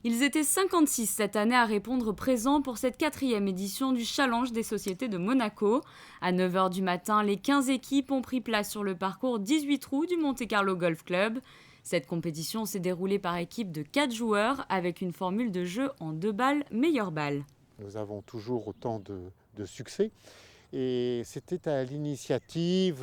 Ils étaient 56 cette année à répondre présent pour cette 4e édition du Challenge des sociétés de Monaco. À 9 h du matin, les 15 équipes ont pris place sur le parcours 18 trous du Monte Carlo Golf Club. Cette compétition s'est déroulée par équipe de 4 joueurs avec une formule de jeu en 2 balles, meilleure balle. Nous avons toujours autant de succès et c'était à l'initiative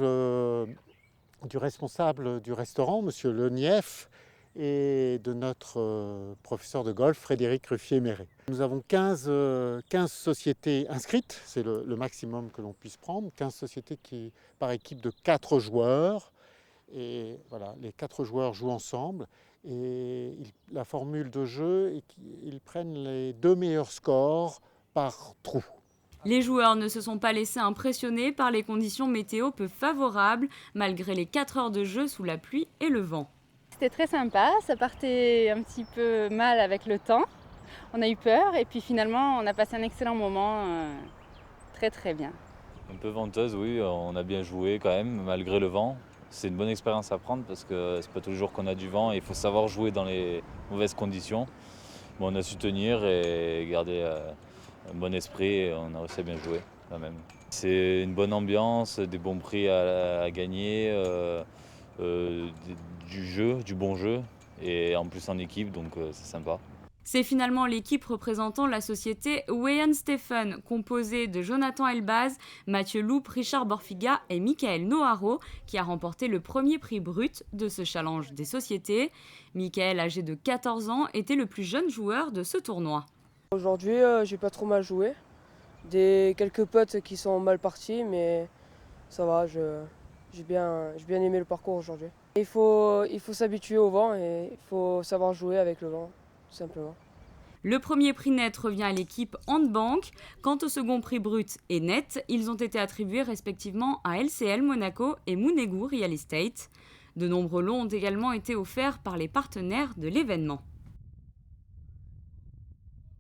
du responsable du restaurant, M. Lenief, et de notre professeur de golf, Frédéric Ruffier-Méret. Nous avons 15 sociétés inscrites, c'est le maximum que l'on puisse prendre, 15 sociétés par équipe de 4 joueurs. Et voilà, les 4 joueurs jouent ensemble et la formule de jeu, ils prennent les 2 meilleurs scores par trou. Les joueurs ne se sont pas laissés impressionner par les conditions météo peu favorables, malgré les 4 heures de jeu sous la pluie et le vent. C'était très sympa, ça partait un petit peu mal avec le temps. On a eu peur et puis finalement on a passé un excellent moment, très très bien. Un peu venteuse, oui, on a bien joué quand même, malgré le vent. C'est une bonne expérience à prendre parce que c'est pas tous les jours qu'on a du vent et il faut savoir jouer dans les mauvaises conditions. Bon, on a su tenir et garder un bon esprit et on a réussi à bien jouer quand même. C'est une bonne ambiance, des bons prix à gagner, du jeu, du bon jeu et en plus en équipe, donc c'est sympa. C'est finalement l'équipe représentant la société Weyan Stephen, composée de Jonathan Elbaz, Mathieu Loup, Richard Borfiga et Michael Noharo, qui a remporté le premier prix brut de ce challenge des sociétés. Michael, âgé de 14 ans, était le plus jeune joueur de ce tournoi. Aujourd'hui, j'ai pas trop mal joué. Quelques potes qui sont mal partis, mais ça va, j'ai bien aimé le parcours aujourd'hui. Il faut s'habituer au vent et il faut savoir jouer avec le vent. Simplement. Le premier prix net revient à l'équipe Handbank. Quant au second prix brut et net, ils ont été attribués respectivement à LCL Monaco et Mounegou Real Estate. De nombreux lots ont également été offerts par les partenaires de l'événement.